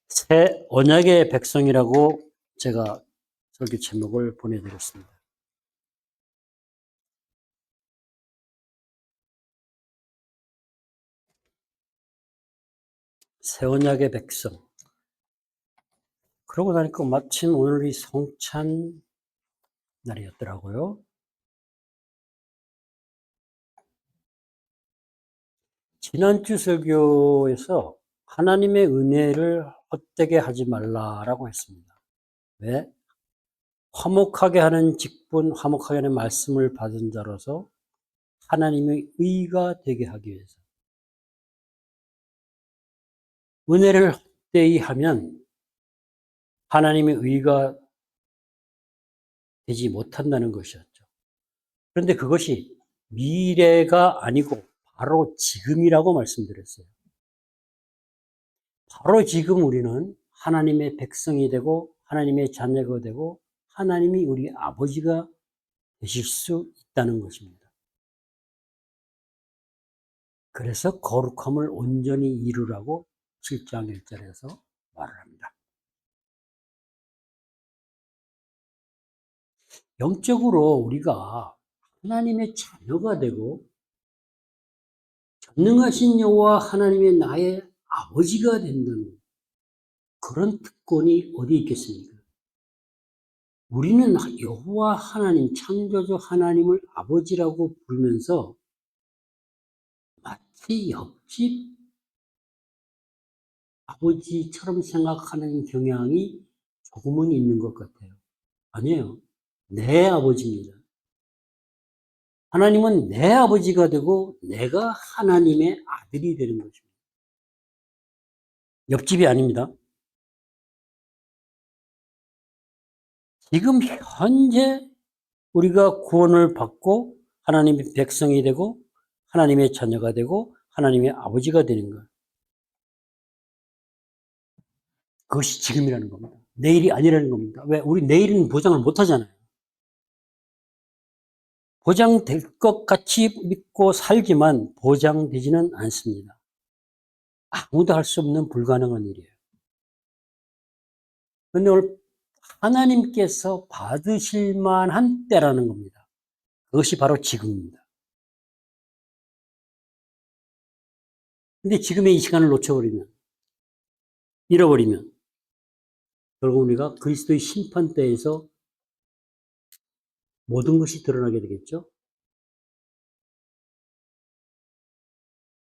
새 언약의 백성이라고 제가 설교 제목을 보내드렸습니다. 새 언약의 백성. 그러고 나니까 마침 오늘이 성찬 날이었더라고요. 지난주 설교에서 하나님의 은혜를 헛되게 하지 말라라고 했습니다. 왜? 화목하게 하는 직분, 화목하게 하는 말씀을 받은 자로서 하나님의 의가 되게 하기 위해서. 은혜를 헛되이 하면 하나님의 의가 되지 못한다는 것이었죠. 그런데 그것이 미래가 아니고 바로 지금이라고 말씀드렸어요. 바로 지금 우리는 하나님의 백성이 되고 하나님의 자녀가 되고 하나님이 우리 아버지가 되실 수 있다는 것입니다. 그래서 거룩함을 온전히 이루라고 7장 1절에서 말을 합니다. 영적으로 우리가 하나님의 자녀가 되고 전능하신 여호와 하나님의 나의 아버지가 된다는 그런 특권이 어디 있겠습니까? 우리는 여호와 하나님, 창조주 하나님을 아버지라고 부르면서 마치 옆집 아버지처럼 생각하는 경향이 조금은 있는 것 같아요. 아니에요. 내 아버지입니다. 하나님은 내 아버지가 되고 내가 하나님의 아들이 되는 것입니다. 옆집이 아닙니다. 지금 현재 우리가 구원을 받고 하나님의 백성이 되고 하나님의 자녀가 되고 하나님의 아버지가 되는 것. 그것이 지금이라는 겁니다. 내일이 아니라는 겁니다. 왜? 우리 내일은 보장을 못 하잖아요. 보장될 것 같이 믿고 살지만 보장되지는 않습니다. 아무도 할 수 없는 불가능한 일이에요. 그런데 오늘 하나님께서 받으실 만한 때라는 겁니다. 그것이 바로 지금입니다. 근데 지금의 이 시간을 놓쳐버리면, 잃어버리면 결국 우리가 그리스도의 심판대에서 모든 것이 드러나게 되겠죠.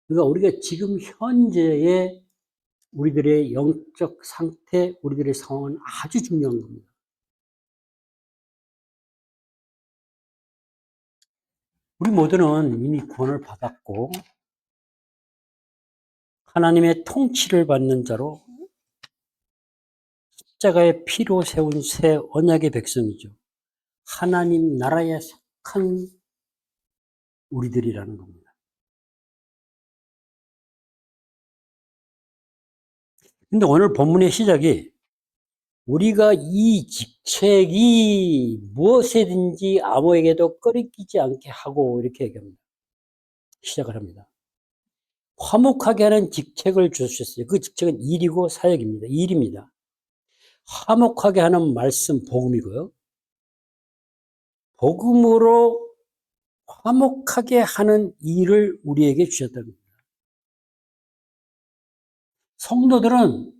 그러니까 우리가 지금 현재의 우리들의 영적 상태, 우리들의 상황은 아주 중요한 겁니다. 우리 모두는 이미 구원을 받았고 하나님의 통치를 받는 자로 십자가의 피로 세운 새 언약의 백성이죠. 하나님 나라에 속한 우리들이라는 겁니다. 근데 오늘 본문의 시작이 우리가 이 직책이 무엇이든지 아무에게도 꺼리끼지 않게 하고 이렇게 얘기합니다. 시작을 합니다. 화목하게 하는 직책을 주셨어요. 그 직책은 일이고 사역입니다. 일입니다. 화목하게 하는 말씀, 복음이고요. 복음으로 화목하게 하는 일을 우리에게 주셨다는 겁니다. 성도들은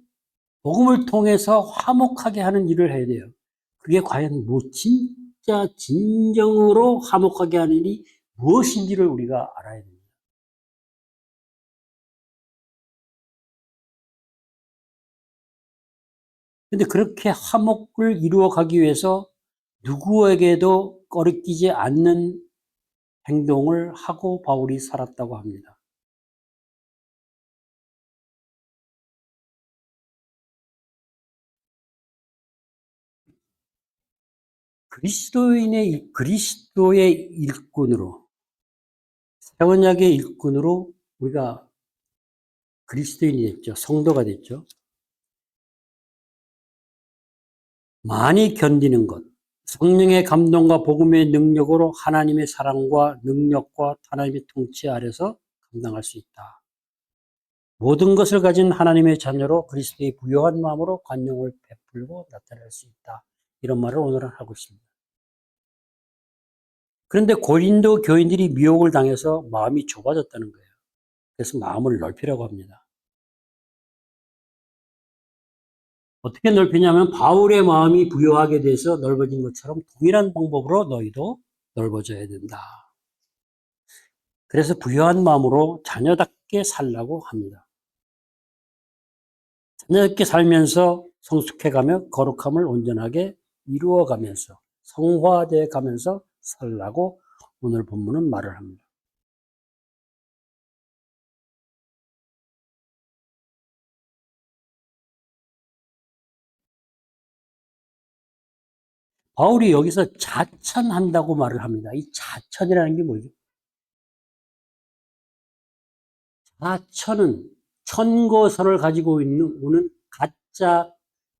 복음을 통해서 화목하게 하는 일을 해야 돼요. 그게 과연 진짜 진정으로 화목하게 하는 일이 무엇인지를 우리가 알아야 됩니다. 근데 그렇게 화목을 이루어가기 위해서 누구에게도 꺼리끼지 않는 행동을 하고 바울이 살았다고 합니다. 그리스도의 일꾼으로, 새 언약의 일꾼으로 우리가 그리스도인이 됐죠. 성도가 됐죠. 많이 견디는 것, 성령의 감동과 복음의 능력으로 하나님의 사랑과 능력과 하나님의 통치 아래서 감당할 수 있다. 모든 것을 가진 하나님의 자녀로 그리스도의 부요한 마음으로 관용을 베풀고 나타낼 수 있다. 이런 말을 오늘은 하고 있습니다. 그런데 고린도 교인들이 미혹을 당해서 마음이 좁아졌다는 거예요. 그래서 마음을 넓히라고 합니다. 어떻게 넓히냐면 바울의 마음이 부요하게 돼서 넓어진 것처럼 동일한 방법으로 너희도 넓어져야 된다. 그래서 부요한 마음으로 자녀답게 살라고 합니다. 자녀답게 살면서 성숙해가며 거룩함을 온전하게 이루어가면서 성화되어 가면서 살라고 오늘 본문은 말을 합니다. 바울이 여기서 자천한다고 말을 합니다. 이 자천이라는 게 뭐죠? 자천은 천거설을 가지고 오는 가짜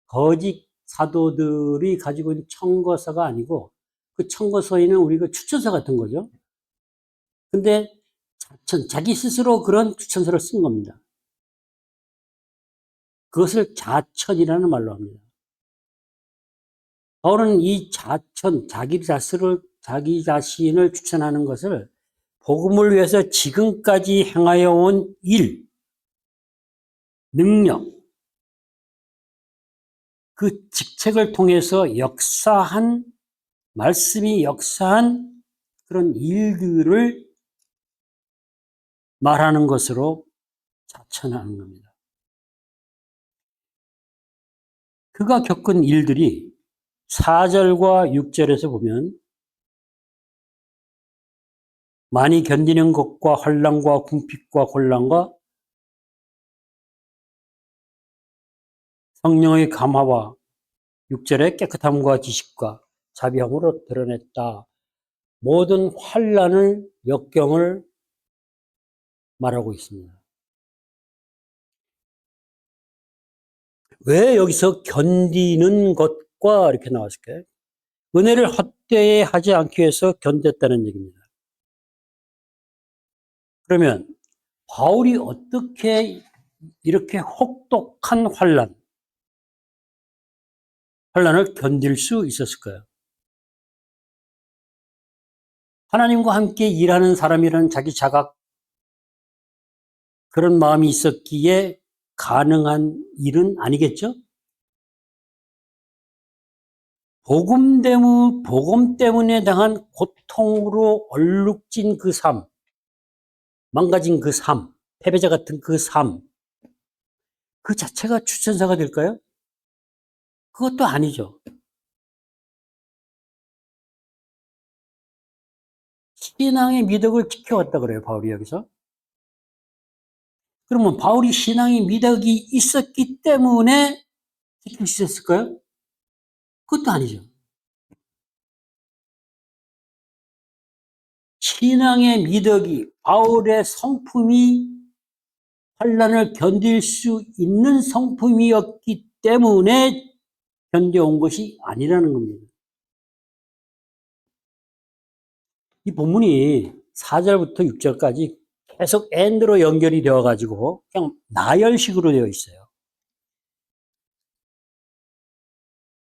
거짓 사도들이 가지고 있는 천거서가 아니고 그 천거서에는 우리가 추천서 같은 거죠. 근데 자천, 자기 스스로 그런 추천서를 쓴 겁니다. 그것을 자천이라는 말로 합니다. 바울은 이 자천, 자기 자신을 추천하는 것을 복음을 위해서 지금까지 행하여 온 일, 능력, 그 직책을 통해서 말씀이 역사한 그런 일들을 말하는 것으로 자천하는 겁니다. 그가 겪은 일들이 4절과 6절에서 보면 많이 견디는 것과 환난과 궁핍과 곤란과 성령의 감화와 6절의 깨끗함과 지식과 자비함으로 드러냈다. 모든 환난을 역경을 말하고 있습니다. 왜 여기서 견디는 것과 이렇게 나왔을까요? 은혜를 헛되이 하지 않기 위해서 견뎠다는 얘기입니다. 그러면 바울이 어떻게 이렇게 혹독한 환난을 견딜 수 있었을까요? 하나님과 함께 일하는 사람이라는 자기 자각, 그런 마음이 있었기에 가능한 일은 아니겠죠? 복음 때문에 당한 고통으로 얼룩진 그 삶, 망가진 그 삶, 패배자 같은 그 삶, 그 자체가 추천사가 될까요? 그것도 아니죠. 신앙의 미덕을 지켜왔다 그래요, 바울이 여기서. 그러면 바울이 신앙의 미덕이 있었기 때문에 지킬 수 있었을까요? 그것도 아니죠. 신앙의 미덕이, 바울의 성품이 환난을 견딜 수 있는 성품이었기 때문에 견뎌온 것이 아니라는 겁니다. 이 본문이 4절부터 6절까지 계속 and로 연결이 되어가지고 그냥 나열식으로 되어 있어요.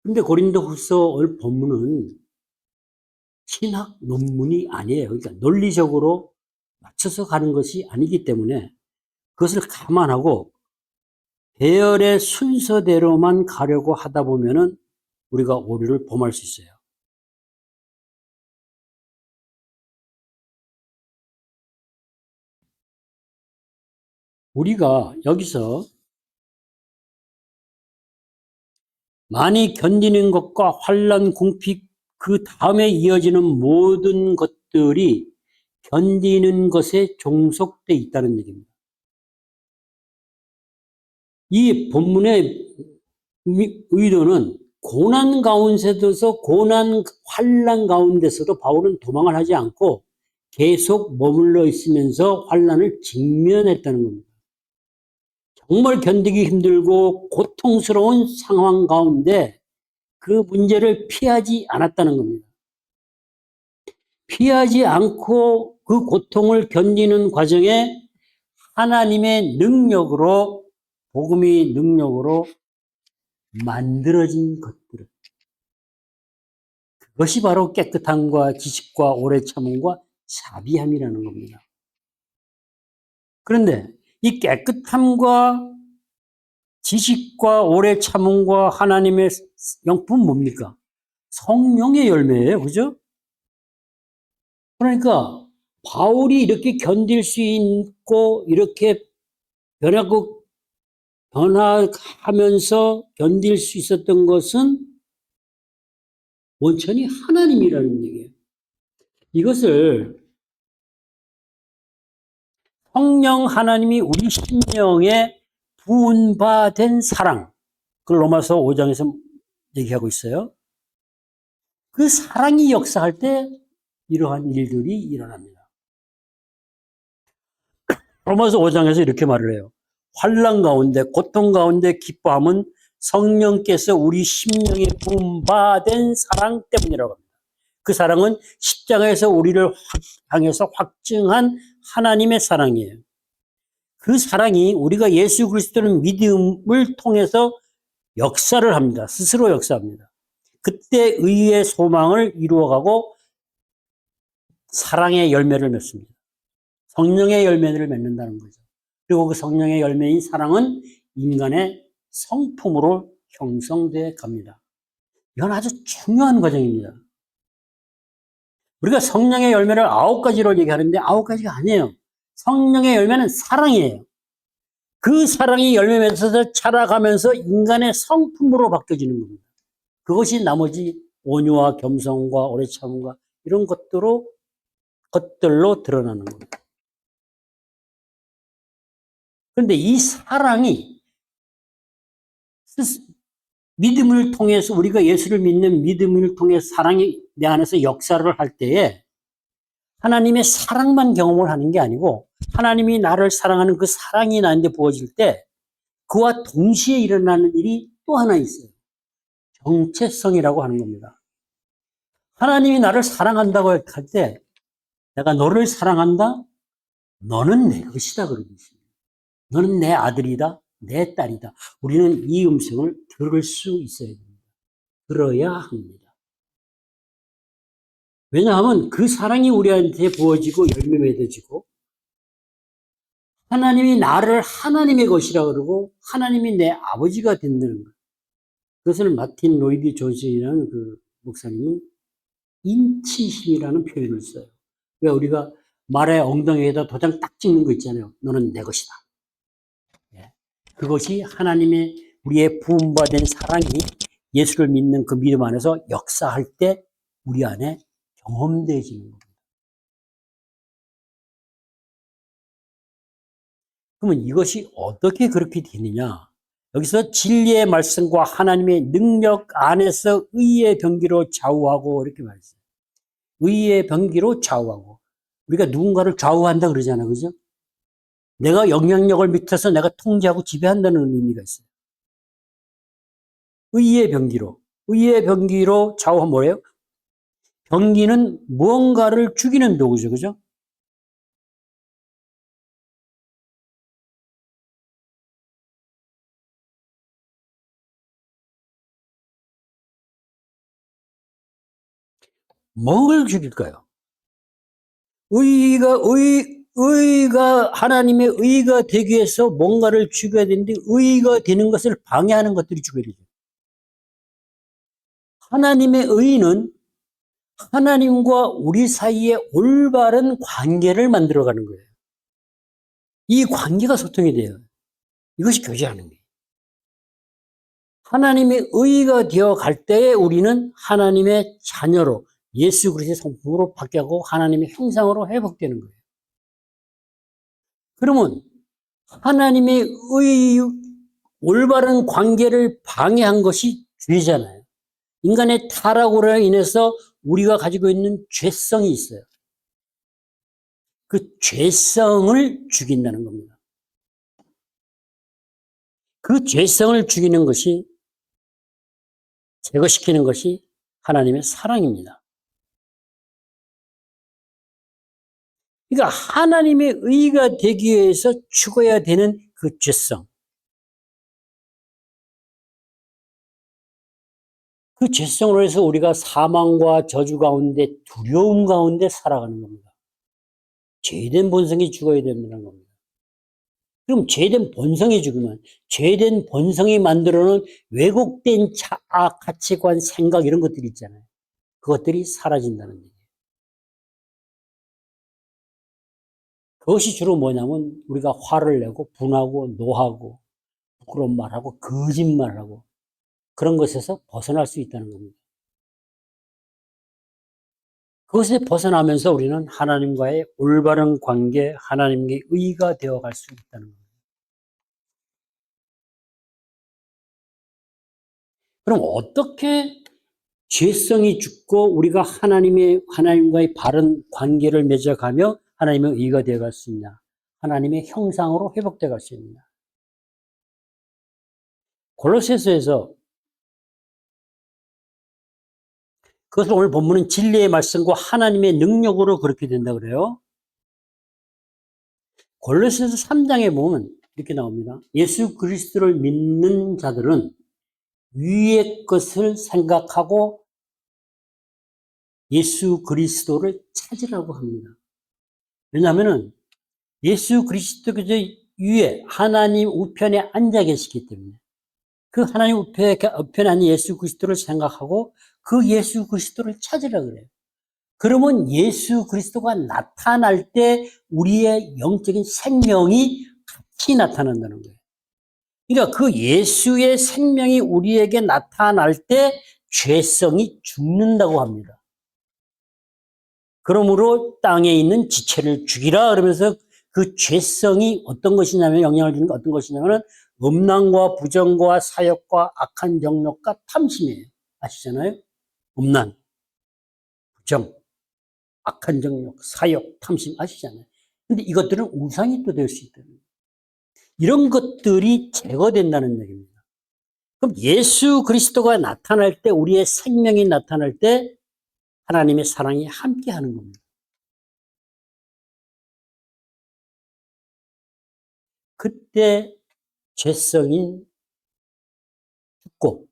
근데 고린도후서 본문은 신학 논문이 아니에요. 그러니까 논리적으로 맞춰서 가는 것이 아니기 때문에 그것을 감안하고 배열의 순서대로만 가려고 하다 보면은 우리가 오류를 범할 수 있어요. 우리가 여기서 많이 견디는 것과 환난, 궁핍, 그 다음에 이어지는 모든 것들이 견디는 것에 종속돼 있다는 얘기입니다. 이 본문의 의도는 고난 가운데서도 환난 가운데서도 바울은 도망을 하지 않고 계속 머물러 있으면서 환난을 직면했다는 겁니다. 정말 견디기 힘들고 고통스러운 상황 가운데 그 문제를 피하지 않았다는 겁니다. 피하지 않고 그 고통을 견디는 과정에 하나님의 능력으로, 복음의 능력으로 만들어진 것들은 그것이 바로 깨끗함과 지식과 오래 참음과 자비함이라는 겁니다. 그런데 이 깨끗함과 지식과 오래 참음과 하나님의 영품은 뭡니까? 성령의 열매예요. 그죠? 그러니까 바울이 이렇게 견딜 수 있고 이렇게 변화하면서 견딜 수 있었던 것은 원천이 하나님이라는 얘기예요. 이것을 성령 하나님이 우리 심령에 부은 바 된 사랑, 그걸 로마서 5장에서 얘기하고 있어요. 그 사랑이 역사할 때 이러한 일들이 일어납니다. 로마서 5장에서 이렇게 말을 해요. 환난 가운데 고통 가운데 기뻐함은 성령께서 우리 심령에 부은 바 된 사랑 때문이라고 합니다. 그 사랑은 십자가에서 우리를 향해서 확증한 하나님의 사랑이에요. 그 사랑이 우리가 예수 그리스도는 믿음을 통해서 역사를 합니다. 스스로 역사합니다. 그때 의의 소망을 이루어가고 사랑의 열매를 맺습니다. 성령의 열매를 맺는다는 거죠. 그리고 그 성령의 열매인 사랑은 인간의 성품으로 형성돼 갑니다. 이건 아주 중요한 과정입니다. 우리가 성령의 열매를 9가지로 얘기하는데 9가지가 아니에요. 성령의 열매는 사랑이에요. 그 사랑이 열매 맺어서 자라가면서 인간의 성품으로 바뀌어지는 겁니다. 그것이 나머지 온유와 겸손과 오래 참음과 이런 것들로 드러나는 겁니다. 그런데 이 사랑이 믿음을 통해서 우리가 예수를 믿는 믿음을 통해서 사랑이 내 안에서 역사를 할 때에 하나님의 사랑만 경험을 하는 게 아니고 하나님이 나를 사랑하는 그 사랑이 나한테 부어질 때 그와 동시에 일어나는 일이 또 하나 있어요. 정체성이라고 하는 겁니다. 하나님이 나를 사랑한다고 할 때 내가 너를 사랑한다? 너는 내 것이다 그러고 있습니다. 너는 내 아들이다, 내 딸이다. 우리는 이 음성을 들을 수 있어야 됩니다. 들어야 합니다. 왜냐하면 그 사랑이 우리한테 부어지고 열매 맺어지고 하나님이 나를 하나님의 것이라 그러고 하나님이 내 아버지가 된다는 것. 그것을 마틴 로이드 존슨이라는 그 목사님은 인치심이라는 표현을 써요. 왜 우리가 말의 엉덩이에다 도장 딱 찍는 거 있잖아요. 너는 내 것이다. 그것이 하나님의 우리의 부음받은 사랑이 예수를 믿는 그 믿음 안에서 역사할 때 우리 안에 경험되어지는 겁니다. 그러면 이것이 어떻게 그렇게 되느냐? 여기서 진리의 말씀과 하나님의 능력 안에서 의의 병기로 좌우하고 이렇게 말했어요. 의의 병기로 좌우하고. 우리가 누군가를 좌우한다 그러잖아요. 그죠? 내가 영향력을 밑에서 내가 통제하고 지배한다는 의미가 있어요. 의의 병기로. 의의 병기로 좌우하면 뭐예요? 병기는 무언가를 죽이는 도구죠. 그죠? 뭘 죽일까요? 의가 하나님의 의가 되기 위해서 뭔가를 죽여야 되는데 의가 되는 것을 방해하는 것들이 죽여야 되죠. 하나님의 의는 하나님과 우리 사이에 올바른 관계를 만들어가는 거예요. 이 관계가 소통이 돼요. 이것이 교제하는 거예요. 하나님의 의가 되어 갈 때에 우리는 하나님의 자녀로 예수 그리스도의 성품으로 바뀌고 하나님의 형상으로 회복되는 거예요. 그러면 하나님의 올바른 관계를 방해한 것이 죄잖아요. 인간의 타락으로 인해서 우리가 가지고 있는 죄성이 있어요. 그 죄성을 죽인다는 겁니다. 그 죄성을 죽이는 것이, 제거시키는 것이 하나님의 사랑입니다. 그러니까 하나님의 의가 되기 위해서 죽어야 되는 그 죄성. 그 죄성으로 해서 우리가 사망과 저주 가운데 두려움 가운데 살아가는 겁니다. 죄된 본성이 죽어야 된다는 겁니다. 그럼 죄된 본성이 죽으면 죄된 본성이 만들어 놓은 왜곡된 자아, 가치관, 생각 이런 것들이 있잖아요. 그것들이 사라진다는 얘기예요. 그것이 주로 뭐냐면 우리가 화를 내고 분하고 노하고 부끄러운 말하고 거짓말하고 그런 것에서 벗어날 수 있다는 겁니다. 그것에 벗어나면서 우리는 하나님과의 올바른 관계, 하나님의 의가 되어갈 수 있다는 겁니다. 그럼 어떻게 죄성이 죽고 우리가 하나님과의 바른 관계를 맺어가며 하나님의 의가 되어갈 수 있냐? 하나님의 형상으로 회복되어 갈 수 있느냐? 골로새서에서 그것을 오늘 본문은 진리의 말씀과 하나님의 능력으로 그렇게 된다 그래요. 골로새서 3장에 보면 이렇게 나옵니다. 예수 그리스도를 믿는 자들은 위의 것을 생각하고 예수 그리스도를 찾으라고 합니다. 왜냐하면 예수 그리스도께서 위에 하나님 우편에 앉아 계시기 때문에 그 하나님 우편에 앉은 예수 그리스도를 생각하고 그 예수 그리스도를 찾으라 그래요. 그러면 예수 그리스도가 나타날 때 우리의 영적인 생명이 같이 나타난다는 거예요. 그러니까 그 예수의 생명이 우리에게 나타날 때 죄성이 죽는다고 합니다. 그러므로 땅에 있는 지체를 죽이라 그러면서 그 죄성이 어떤 것이냐면 영향을 주는 게 어떤 것이냐면 음란과 부정과 사욕과 악한 정욕과 탐심이에요. 아시잖아요? 음란, 부정, 악한 정욕, 사욕, 탐심 아시잖아요. 근데 이것들은 우상이 또 될 수 있다는 거예요. 이런 것들이 제거된다는 얘기입니다. 그럼 예수 그리스도가 나타날 때 우리의 생명이 나타날 때 하나님의 사랑이 함께하는 겁니다. 그때 죄성이 죽고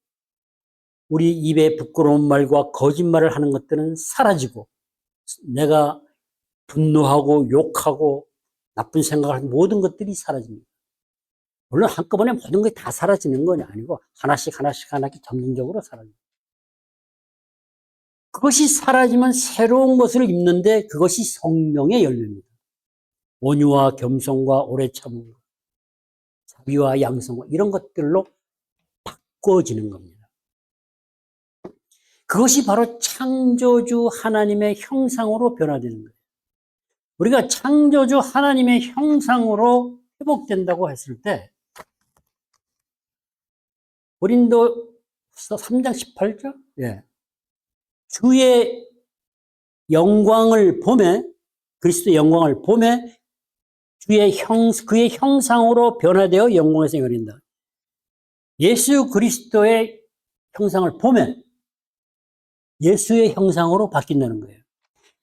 우리 입에 부끄러운 말과 거짓말을 하는 것들은 사라지고 내가 분노하고 욕하고 나쁜 생각을 모든 것들이 사라집니다. 물론 한꺼번에 모든 것이 다 사라지는 건 아니고 하나씩 점진적으로 사라집니다. 그것이 사라지면 새로운 것을 입는데 그것이 성령의 열매입니다. 온유와 겸손과 오래 참음과 자비와 양성과 이런 것들로 바꿔지는 겁니다. 그것이 바로 창조주 하나님의 형상으로 변화되는 거예요. 우리가 창조주 하나님의 형상으로 회복된다고 했을 때 고린도서 3장 18절 예. 주의 영광을 보매 그리스도의 영광을 보매 그의 형상으로 변화되어 영광에서 열린다. 예수 그리스도의 형상을 보면 예수의 형상으로 바뀐다는 거예요.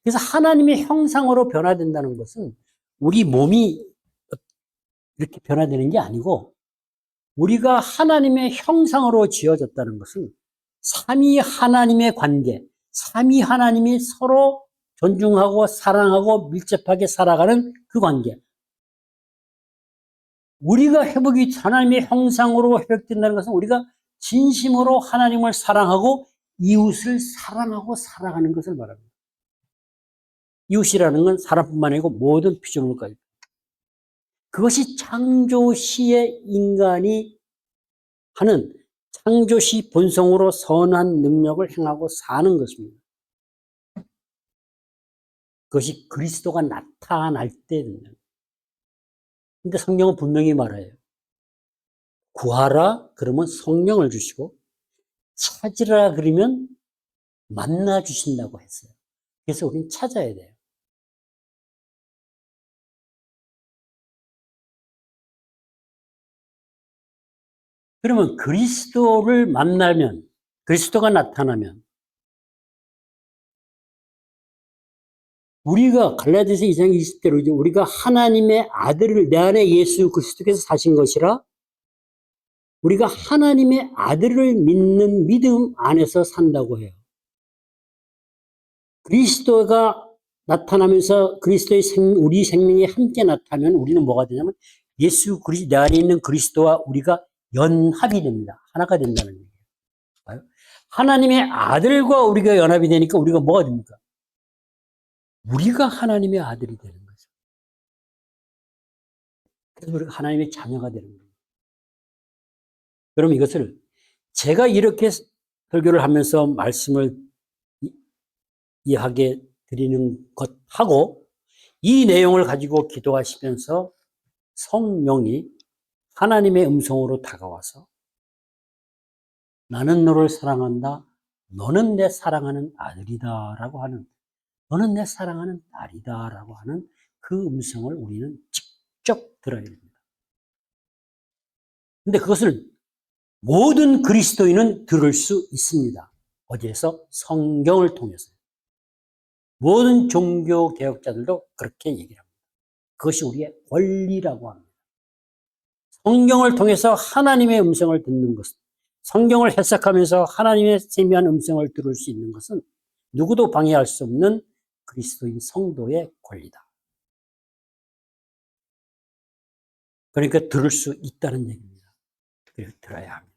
그래서 하나님의 형상으로 변화된다는 것은 우리 몸이 이렇게 변화되는 게 아니고 우리가 하나님의 형상으로 지어졌다는 것은 삼위 하나님의 관계, 삼위 하나님이 서로 존중하고 사랑하고 밀접하게 살아가는 그 관계. 우리가 회복이 하나님의 형상으로 회복된다는 것은 우리가 진심으로 하나님을 사랑하고 이웃을 사랑하고 살아가는 것을 말합니다. 이웃이라는 건 사람뿐만 아니고 모든 피조물까지. 그것이 창조시의 인간이 하는 창조시 본성으로 선한 능력을 행하고 사는 것입니다. 그것이 그리스도가 나타날 때 된다. 근데 성경은 분명히 말해요. 구하라 그러면 성령을 주시고 찾으라 그러면 만나 주신다고 했어요. 그래서 우리는 찾아야 돼요. 그러면 그리스도를 만나면 그리스도가 나타나면 우리가 갈라디아서 2장 20대로 이제 우리가 하나님의 아들을 내 안에 예수 그리스도께서 사신 것이라 우리가 하나님의 아들을 믿는 믿음 안에서 산다고 해요. 그리스도가 나타나면서 그리스도의 우리 생명에 함께 나타나면 우리는 뭐가 되냐면 예수 그리스도 내 안에 있는 그리스도와 우리가 연합이 됩니다. 하나가 된다는 얘기예요. 하나님의 아들과 우리가 연합이 되니까 우리가 뭐가 됩니까? 우리가 하나님의 아들이 되는 거죠. 그래서 우리가 하나님의 자녀가 되는 거예요. 여러분 이것을 제가 이렇게 설교를 하면서 말씀을 이해하게 드리는 것하고 이 내용을 가지고 기도하시면서 성령이 하나님의 음성으로 다가와서 나는 너를 사랑한다. 너는 내 사랑하는 아들이다. 라고 하는 너는 내 사랑하는 딸이다. 라고 하는 그 음성을 우리는 직접 들어야 됩니다. 근데 그것을 모든 그리스도인은 들을 수 있습니다. 어디에서? 성경을 통해서. 모든 종교 개혁자들도 그렇게 얘기를 합니다. 그것이 우리의 권리라고 합니다. 성경을 통해서 하나님의 음성을 듣는 것은, 성경을 해석하면서 하나님의 세미한 음성을 들을 수 있는 것은 누구도 방해할 수 없는 그리스도인 성도의 권리다. 그러니까 들을 수 있다는 얘기입니다. 그래서 들어야 합니다.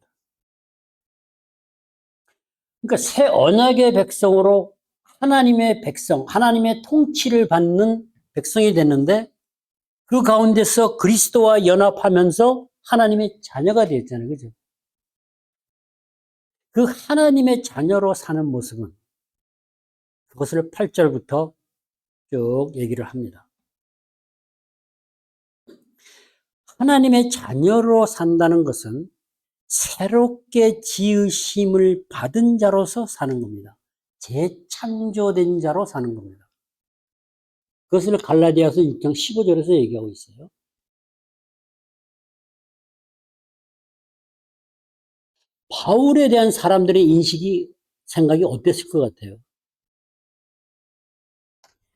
그러니까 새 언약의 백성으로 하나님의 백성, 하나님의 통치를 받는 백성이 됐는데 그 가운데서 그리스도와 연합하면서 하나님의 자녀가 되었잖아요. 그죠? 그 하나님의 자녀로 사는 모습은 그것을 8절부터 쭉 얘기를 합니다. 하나님의 자녀로 산다는 것은 새롭게 지으심을 받은 자로서 사는 겁니다. 재창조된 자로 사는 겁니다. 그것을 갈라디아서 6장 15절에서 얘기하고 있어요. 바울에 대한 사람들의 인식이, 생각이 어땠을 것 같아요?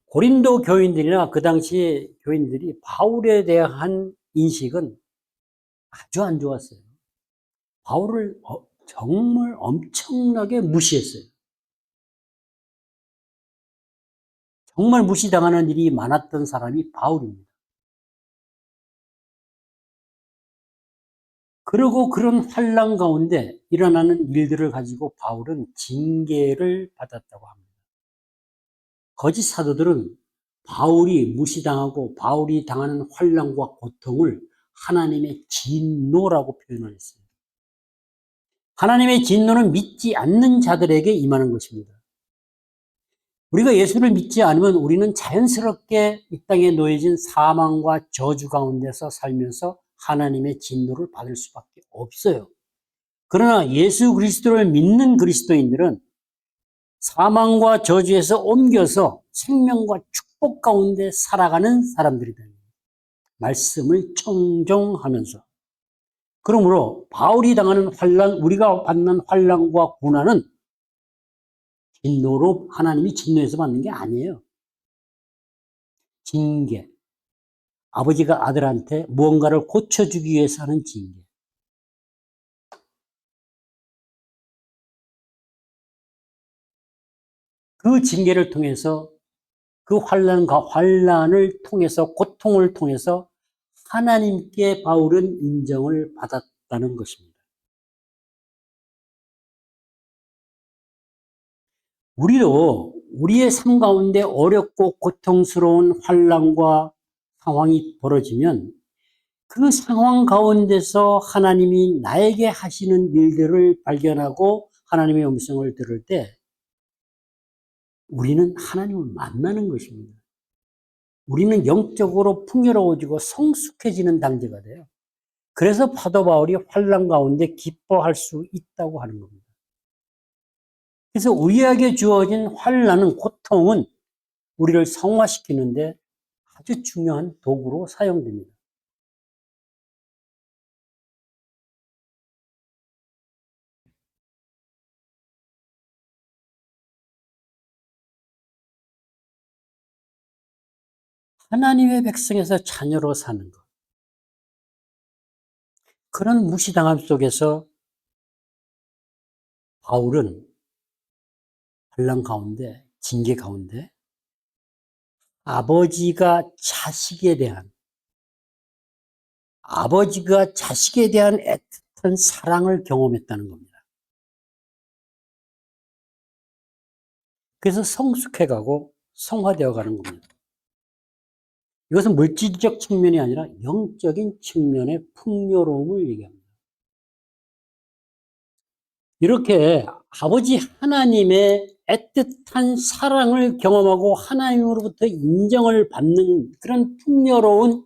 고린도 교인들이나 그 당시의 교인들이 바울에 대한 인식은 아주 안 좋았어요. 바울을 정말 엄청나게 무시했어요. 정말 무시당하는 일이 많았던 사람이 바울입니다. 그리고 그런 환난 가운데 일어나는 일들을 가지고 바울은 징계를 받았다고 합니다. 거짓 사도들은 바울이 무시당하고 바울이 당하는 환난과 고통을 하나님의 진노라고 표현을 했어요. 하나님의 진노는 믿지 않는 자들에게 임하는 것입니다. 우리가 예수를 믿지 않으면 우리는 자연스럽게 이 땅에 놓여진 사망과 저주 가운데서 살면서 하나님의 진노를 받을 수밖에 없어요. 그러나 예수 그리스도를 믿는 그리스도인들은 사망과 저주에서 옮겨서 생명과 축복 가운데 살아가는 사람들이다. 말씀을 청정하면서. 그러므로 바울이 당하는 환난, 우리가 받는 환난과 고난은 진노로, 하나님이 진노해서 받는 게 아니에요. 징계. 아버지가 아들한테 무언가를 고쳐주기 위해서 하는 징계. 그 징계를 통해서 그 환난을 통해서 고통을 통해서 하나님께 바울은 인정을 받았다는 것입니다. 우리도 우리의 삶 가운데 어렵고 고통스러운 환난과 상황이 벌어지면 그 상황 가운데서 하나님이 나에게 하시는 일들을 발견하고 하나님의 음성을 들을 때 우리는 하나님을 만나는 것입니다. 우리는 영적으로 풍요로워지고 성숙해지는 단계가 돼요. 그래서 사도 바울이 환난 가운데 기뻐할 수 있다고 하는 겁니다. 그래서 우리에게 주어진 환난은, 고통은 우리를 성화시키는데 아주 중요한 도구로 사용됩니다. 하나님의 백성에서 자녀로 사는 것. 그런 무시당함 속에서 바울은 환난 가운데, 징계 가운데 아버지가 자식에 대한 애틋한 사랑을 경험했다는 겁니다. 그래서 성숙해가고 성화되어 가는 겁니다. 이것은 물질적 측면이 아니라 영적인 측면의 풍요로움을 얘기합니다. 이렇게 아버지 하나님의 애틋한 사랑을 경험하고 하나님으로부터 인정을 받는 그런 풍요로운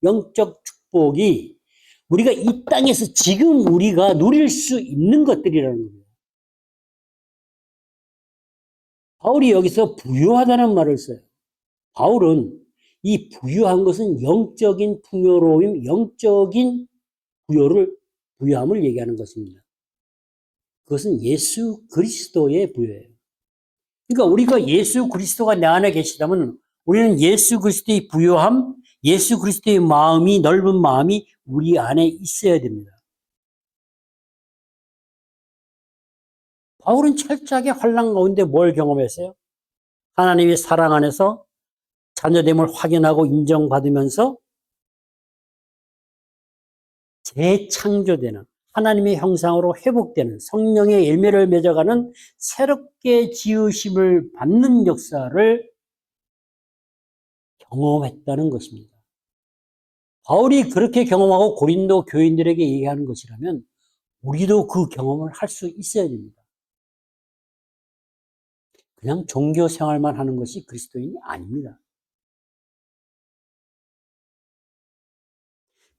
영적 축복이 우리가 이 땅에서 지금 우리가 누릴 수 있는 것들이라는 겁니다. 바울이 여기서 부유하다는 말을 써요. 바울은 이 부유한 것은 영적인 풍요로움, 영적인 부유함을 얘기하는 것입니다. 그것은 예수 그리스도의 부유예요. 그러니까 우리가 예수 그리스도가 내 안에 계시다면 우리는 예수 그리스도의 부유함, 예수 그리스도의 마음이, 넓은 마음이 우리 안에 있어야 됩니다. 바울은 철저하게 환난 가운데 뭘 경험했어요? 하나님의 사랑 안에서 자녀됨을 확인하고 인정받으면서 재창조되는 하나님의 형상으로 회복되는 성령의 열매를 맺어가는 새롭게 지으심을 받는 역사를 경험했다는 것입니다. 바울이 그렇게 경험하고 고린도 교인들에게 얘기하는 것이라면 우리도 그 경험을 할 수 있어야 됩니다. 그냥 종교 생활만 하는 것이 그리스도인이 아닙니다.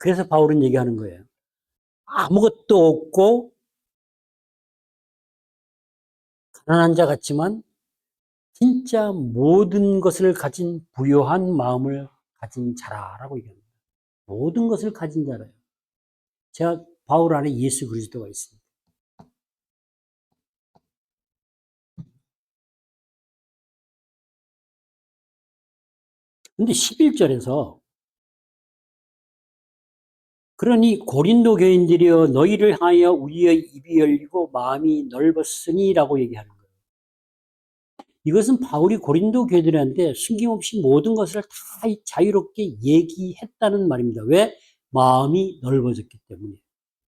그래서 바울은 얘기하는 거예요. 아무것도 없고 가난한 자 같지만 진짜 모든 것을 가진 부요한 마음을 가진 자라라고 얘기합니다. 모든 것을 가진 자라요. 제가 바울 안에 예수 그리스도가 있습니다. 근데 11절에서 그러니 고린도 교인들이여 너희를 향하여 우리의 입이 열리고 마음이 넓었으니라고 얘기하는 거예요. 이것은 바울이 고린도 교인들한테 숨김없이 모든 것을 다 자유롭게 얘기했다는 말입니다. 왜? 마음이 넓어졌기 때문에.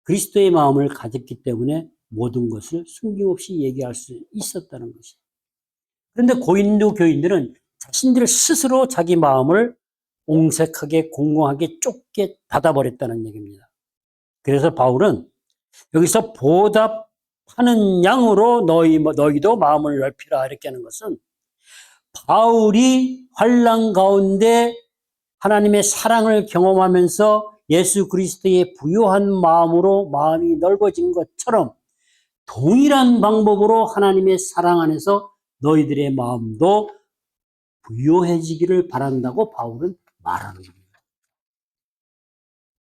그리스도의 마음을 가졌기 때문에 모든 것을 숨김없이 얘기할 수 있었다는 것이죠. 그런데 고린도 교인들은 자신들 스스로 자기 마음을 옹색하게 공공하게 좁게 닫아버렸다는 얘기입니다. 그래서 바울은 여기서 보답하는 양으로 너희도 마음을 넓히라 이렇게 하는 것은 바울이 환난 가운데 하나님의 사랑을 경험하면서 예수 그리스도의 부요한 마음으로 마음이 넓어진 것처럼 동일한 방법으로 하나님의 사랑 안에서 너희들의 마음도 부요해지기를 바란다고 바울은 말하는 겁니다.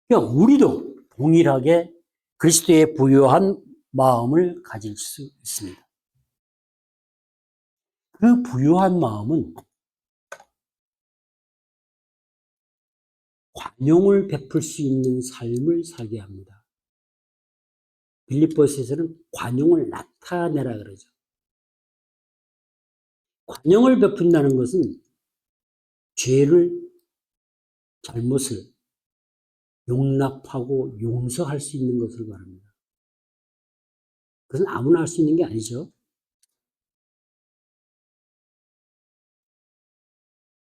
그러니까 우리도 동일하게 그리스도의 부요한 마음을 가질 수 있습니다. 그 부요한 마음은 관용을 베풀 수 있는 삶을 살게 합니다. 빌립보서에서는 관용을 나타내라 그러죠. 관용을 베푼다는 것은 죄를, 잘못을 용납하고 용서할 수 있는 것을 말합니다. 그것은 아무나 할 수 있는 게 아니죠.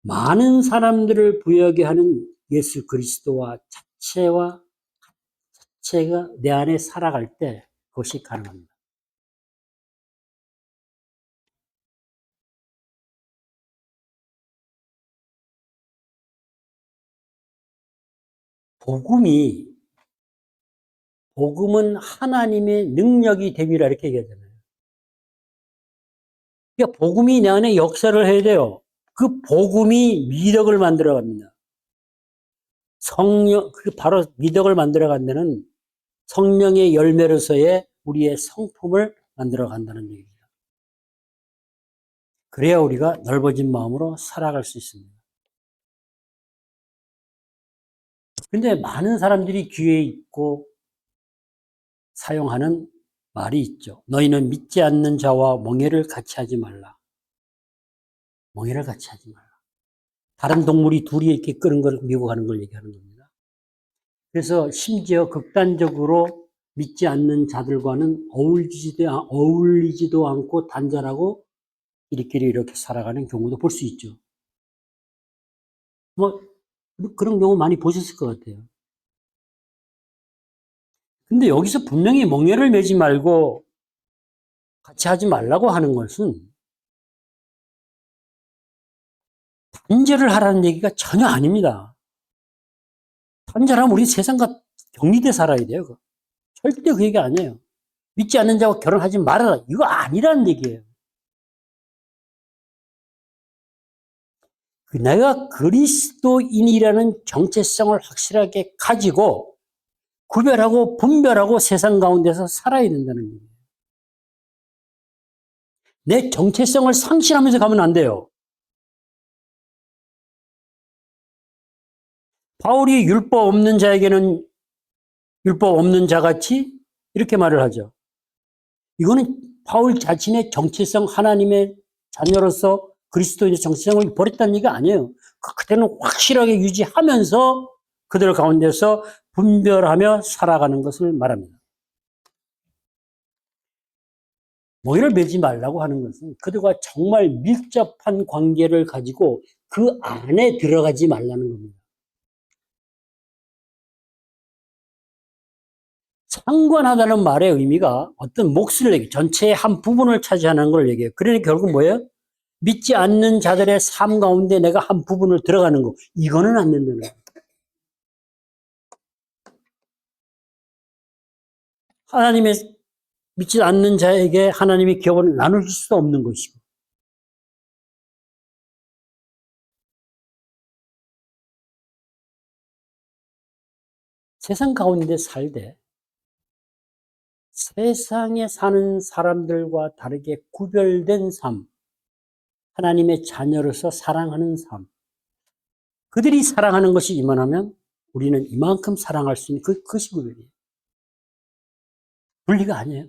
많은 사람들을 부여하게 하는 예수 그리스도와 자체가 내 안에 살아갈 때 그것이 가능합니다. 복음은 하나님의 능력이 됨이라 이렇게 얘기하잖아요. 그러니까 복음이 내 안에 역사를 해야 돼요. 그 복음이 미덕을 만들어 갑니다. 바로 미덕을 만들어 간 데는 성령의 열매로서의 우리의 성품을 만들어 간다는 얘기입니다. 그래야 우리가 넓어진 마음으로 살아갈 수 있습니다. 근데 많은 사람들이 귀에 있고 사용하는 말이 있죠. 너희는 믿지 않는 자와 멍에를 같이 하지 말라. 멍에를 같이 하지 말라. 다른 동물이 둘이 이렇게 끄는 걸 미혹하는 걸 얘기하는 겁니다. 그래서 심지어 극단적으로 믿지 않는 자들과는 어울리지도 않고 단절하고 이리끼리 이렇게 살아가는 경우도 볼 수 있죠. 뭐 그런 경우 많이 보셨을 것 같아요. 근데 여기서 분명히 멍에를 매지 말고 같이 하지 말라고 하는 것은 단절을 하라는 얘기가 전혀 아닙니다. 단절하면 우리 세상과 격리돼 살아야 돼요. 절대 그 얘기 아니에요. 믿지 않는 자와 결혼하지 말아라. 이거 아니라는 얘기예요. 내가 그리스도인이라는 정체성을 확실하게 가지고 구별하고 분별하고 세상 가운데서 살아야 된다는 얘기예요. 내 정체성을 상실하면서 가면 안 돼요. 바울이 율법 없는 자에게는 율법 없는 자같이 이렇게 말을 하죠. 이거는 바울 자신의 정체성, 하나님의 자녀로서 그리스도인의 정체성을 버렸다는 얘기가 아니에요. 그때는 확실하게 유지하면서 그들 가운데서 분별하며 살아가는 것을 말합니다. 멍에를 매지 말라고 하는 것은 그들과 정말 밀접한 관계를 가지고 그 안에 들어가지 말라는 겁니다. 상관하다는 말의 의미가 어떤 몫을 얘기해요. 전체의 한 부분을 차지하는 걸 얘기해요. 그러니 결국 뭐예요? 믿지 않는 자들의 삶 가운데 내가 한 부분을 들어가는 거. 이거는 안 된다는 거예요. 하나님의 믿지 않는 자에게 하나님의 기업을 나눌 수도 없는 것이고. 세상 가운데 살되 세상에 사는 사람들과 다르게 구별된 삶, 하나님의 자녀로서 사랑하는 삶. 그들이 사랑하는 것이 이만하면 우리는 이만큼 사랑할 수 있는 그것이 구별이에요. 분리가 아니에요.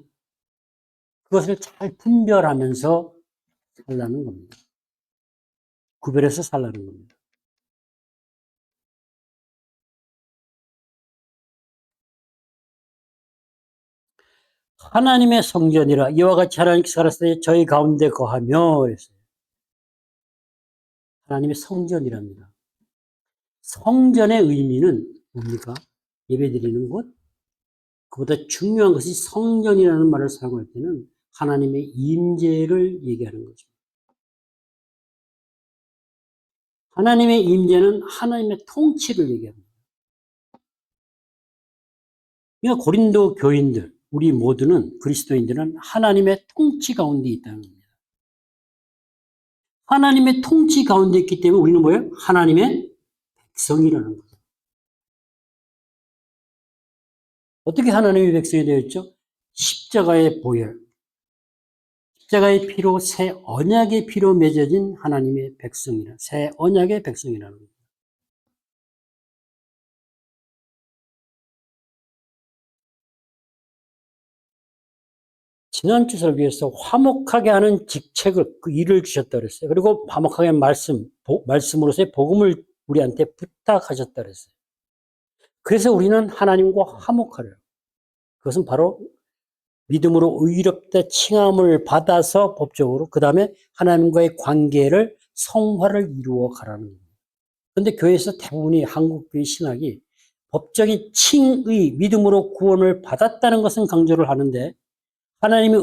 그것을 잘 분별하면서 살라는 겁니다. 구별해서 살라는 겁니다. 하나님의 성전이라 이와 같이 하나님께서 가라사대 저희 가운데 거하며 그랬어요. 하나님의 성전이랍니다. 성전의 의미는 뭡니까? 예배드리는 곳? 그보다 중요한 것이 성전이라는 말을 사용할 때는 하나님의 임재를 얘기하는 거죠. 하나님의 임재는 하나님의 통치를 얘기합니다. 그러니까 고린도 교인들, 우리 모두는 그리스도인들은 하나님의 통치 가운데 있다는 겁니다. 하나님의 통치 가운데 있기 때문에 우리는 뭐예요? 하나님의 백성이라는 거죠. 어떻게 하나님의 백성이 되었죠? 십자가의 보혈, 십자가의 피로 새 언약의 피로 맺어진 하나님의 백성이라, 새 언약의 백성이라는 겁니다. 지난주 설교에서 화목하게 하는 직책을, 그 일을 주셨다 그랬어요. 그리고 화목하게 하는 말씀으로서의 복음을 우리한테 부탁하셨다 그랬어요. 그래서 우리는 하나님과 화목하래요. 그것은 바로 믿음으로 의롭다 칭함을 받아서 법적으로 그 다음에 하나님과의 관계를 성화를 이루어 가라는 거예요. 그런데 교회에서 대부분이 한국교회 신학이 법적인 칭의, 믿음으로 구원을 받았다는 것은 강조를 하는데 하나님의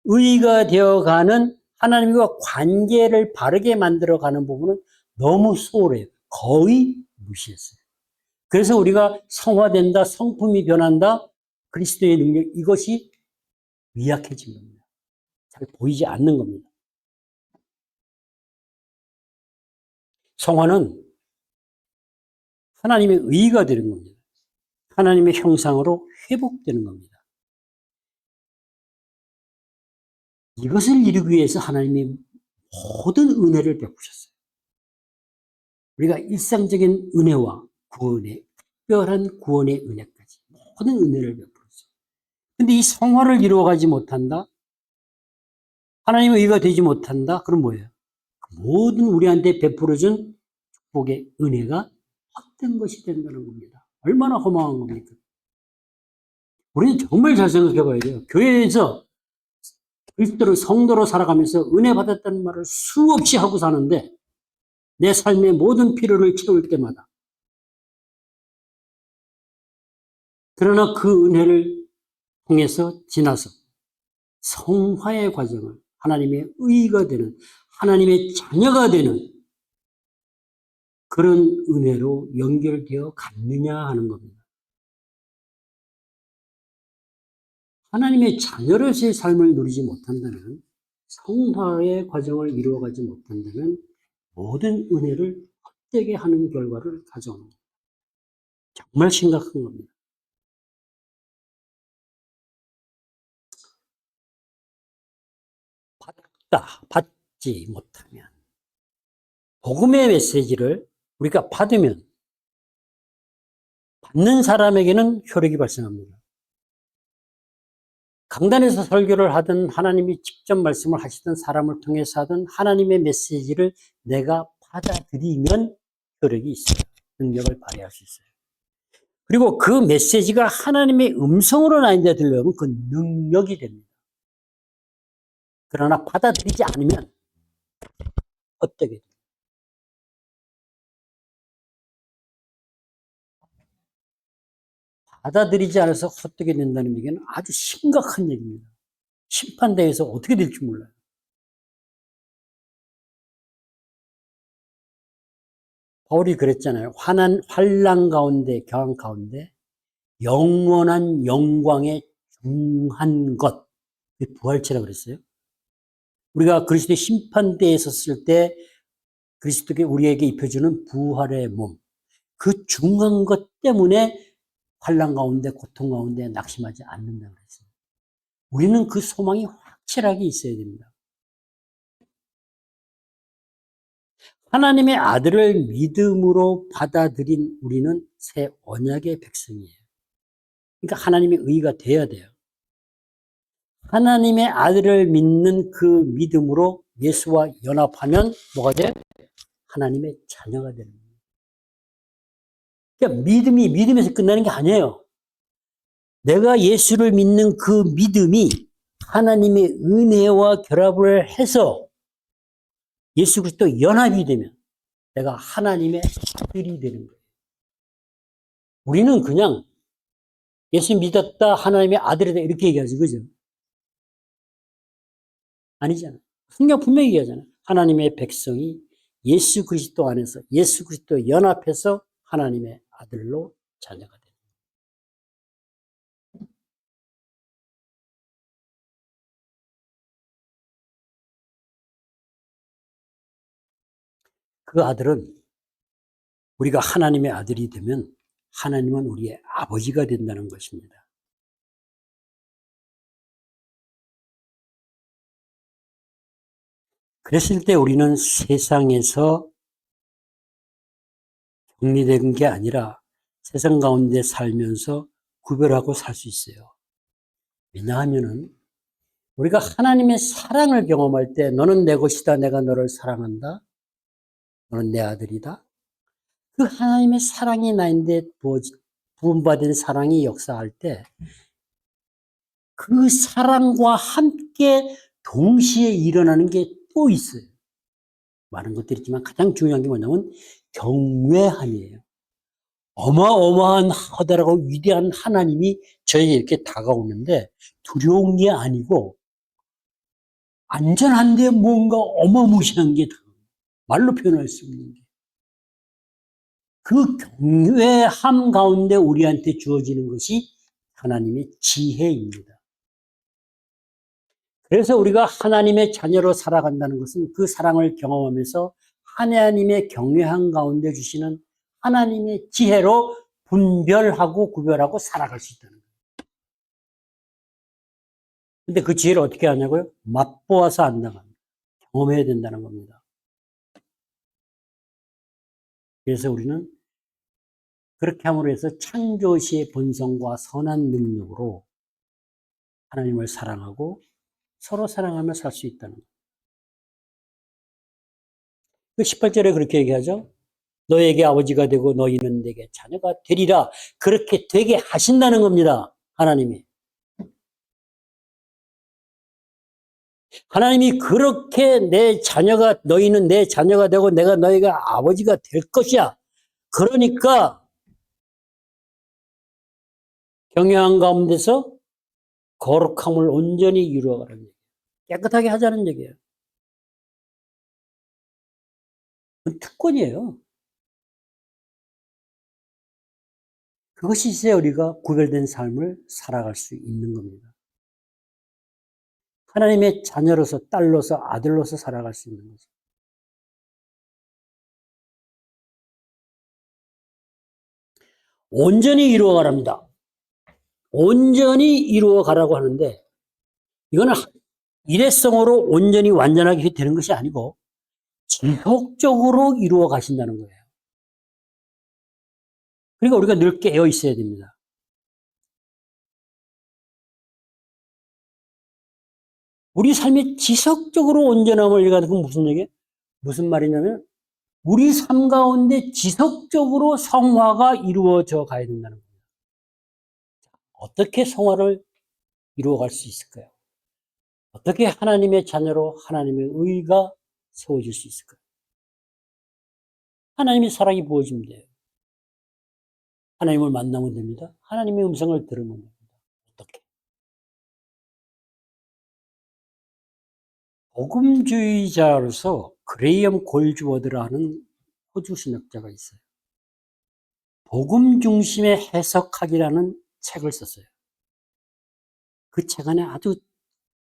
의가 되어가는 하나님과 관계를 바르게 만들어가는 부분은 너무 소홀해요. 거의 무시했어요. 그래서 우리가 성화된다, 성품이 변한다, 그리스도의 능력, 이것이 미약해진 겁니다. 잘 보이지 않는 겁니다. 성화는 하나님의 의가 되는 겁니다. 하나님의 형상으로 회복되는 겁니다. 이것을 이루기 위해서 하나님이 모든 은혜를 베푸셨어요. 우리가 일상적인 은혜와 구원의, 특별한 구원의 은혜까지 모든 은혜를 베풀었어요. 근데 이 성화를 이루어가지 못한다? 하나님의 의가 되지 못한다? 그럼 뭐예요? 모든 우리한테 베풀어준 축복의 은혜가 헛된 것이 된다는 겁니다. 얼마나 허망한 겁니까? 우리는 정말 잘 생각해 봐야 돼요. 교회에서 그리스도로 성도로 살아가면서 은혜 받았다는 말을 수없이 하고 사는데 내 삶의 모든 필요를 채울 때마다 그러나 그 은혜를 통해서 지나서 성화의 과정을 하나님의 의가 되는 하나님의 자녀가 되는 그런 은혜로 연결되어 갔느냐 하는 겁니다. 하나님의 자녀로서의 삶을 누리지 못한다면 성화의 과정을 이루어가지 못한다면 모든 은혜를 헛되게 하는 결과를 가져오는 겁니다. 정말 심각한 겁니다. 받지 못하면 복음의 메시지를 우리가 받으면 받는 사람에게는 효력이 발생합니다. 강단에서 설교를 하든 하나님이 직접 말씀을 하시던 사람을 통해서 하든 하나님의 메시지를 내가 받아들이면 효력이 있어요. 능력을 발휘할 수 있어요. 그리고 그 메시지가 하나님의 음성으로 나에게 들려오면 그 능력이 됩니다. 그러나 받아들이지 않으면 헛되게 됩니다. 받아들이지 않아서 헛되게 된다는 얘기는 아주 심각한 얘기입니다. 심판대에서 어떻게 될지 몰라요. 바울이 그랬잖아요. 환난 가운데, 경한 가운데 영원한 영광에 중한 것. 부활체라고 그랬어요. 우리가 그리스도의 심판대에 섰을 때 그리스도께 우리에게 입혀주는 부활의 몸. 그 중한 것 때문에 환난 가운데, 고통 가운데 낙심하지 않는다고 그랬어요. 우리는 그 소망이 확실하게 있어야 됩니다. 하나님의 아들을 믿음으로 받아들인 우리는 새 언약의 백성이에요. 그러니까 하나님의 의가 돼야 돼요. 하나님의 아들을 믿는 그 믿음으로 예수와 연합하면 뭐가 돼? 하나님의 자녀가 되는 거예요. 그러니까 믿음에서 끝나는 게 아니에요. 내가 예수를 믿는 그 믿음이 하나님의 은혜와 결합을 해서 예수 그리스도 연합이 되면 내가 하나님의 아들이 되는 거예요. 우리는 그냥 예수 믿었다 하나님의 아들이다 이렇게 얘기하지, 그죠? 아니잖아요. 성경 분명히 얘기하잖아요. 하나님의 백성이 예수 그리스도 안에서 예수 그리스도 연합해서 하나님의 아들로 자녀가 됩니다. 그 아들은 우리가 하나님의 아들이 되면 하나님은 우리의 아버지가 된다는 것입니다. 그랬을 때 우리는 세상에서 격리된 게 아니라 세상 가운데 살면서 구별하고 살 수 있어요. 왜냐하면은 우리가 하나님의 사랑을 경험할 때 너는 내 것이다. 내가 너를 사랑한다. 너는 내 아들이다. 그 하나님의 사랑이 나인데 부음받은 사랑이 역사할 때 그 사랑과 함께 동시에 일어나는 게 또 있어요. 많은 것들이 있지만 가장 중요한 게 뭐냐면 경외함이에요. 어마어마한 커다랗고 위대한 하나님이 저에게 이렇게 다가오는데 두려운 게 아니고 안전한데 뭔가 어마무시한 게 말로 표현할 수 없는 게. 그 경외함 가운데 우리한테 주어지는 것이 하나님의 지혜입니다. 그래서 우리가 하나님의 자녀로 살아간다는 것은 그 사랑을 경험하면서 하나님의 경외함 가운데 주시는 하나님의 지혜로 분별하고 구별하고 살아갈 수 있다는 거예요. 근데 그 지혜를 어떻게 하냐고요? 맛보아서 안다고 합니다. 경험해야 된다는 겁니다. 그래서 우리는 그렇게 함으로 해서 창조시의 본성과 선한 능력으로 하나님을 사랑하고 서로 사랑하며 살 수 있다는 거예요. 그 18절에 그렇게 얘기하죠. 너에게 아버지가 되고 너희는 내게 자녀가 되리라. 그렇게 되게 하신다는 겁니다. 하나님이. 하나님이 그렇게 너희는 내 자녀가 되고 내가 너희가 아버지가 될 것이야. 그러니까 경외한 가운데서 거룩함을 온전히 이루어가라는 얘기예요. 깨끗하게 하자는 얘기예요. 그건 특권이에요. 그것이 이제 우리가 구별된 삶을 살아갈 수 있는 겁니다. 하나님의 자녀로서, 딸로서, 아들로서 살아갈 수 있는 거죠. 온전히 이루어가랍니다. 온전히 이루어가라고 하는데 이거는 일회성으로 온전히 완전하게 되는 것이 아니고 지속적으로 이루어 가신다는 거예요. 그러니까 우리가 늘 깨어 있어야 됩니다. 우리 삶이 지속적으로 온전함을 이루어가는 건 무슨 얘기예요? 무슨 말이냐면 우리 삶 가운데 지속적으로 성화가 이루어져 가야 된다는 겁니다. 어떻게 성화를 이루어갈 수 있을까요? 어떻게 하나님의 자녀로 하나님의 의가 세워질 수 있을까요? 하나님의 사랑이 부어지면 돼요. 하나님을 만나면 됩니다. 하나님의 음성을 들으면 됩니다. 어떻게? 복음주의자로서 그레이엄 골즈워드라는 호주 신학자가 있어요. 복음 중심의 해석학이라는 책을 썼어요. 그 책 안에 아주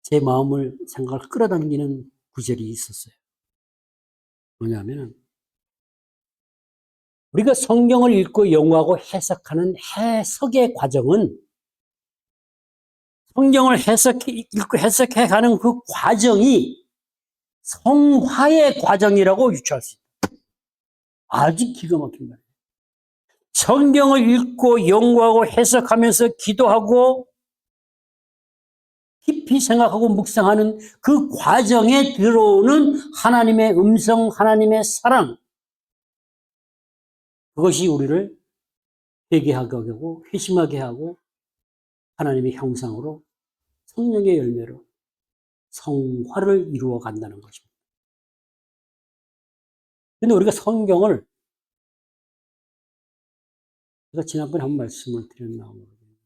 제 마음을, 생각을 끌어당기는 구절이 있었어요. 뭐냐면 우리가 성경을 읽고 연구하고 해석하는 해석의 과정은 성경을 읽고 해석해 가는 그 과정이 성화의 과정이라고 유추할 수 있다. 아주 기가 막힌 말이에요. 성경을 읽고 연구하고 해석하면서 기도하고 깊이 생각하고 묵상하는 그 과정에 들어오는 하나님의 음성, 하나님의 사랑, 그것이 우리를 회개하게 하고 회심하게 하고 하나님의 형상으로 성령의 열매로 성화를 이루어 간다는 것입니다. 그런데 우리가 성경을, 제가 지난번에 한 말씀을 드렸나 모르겠는데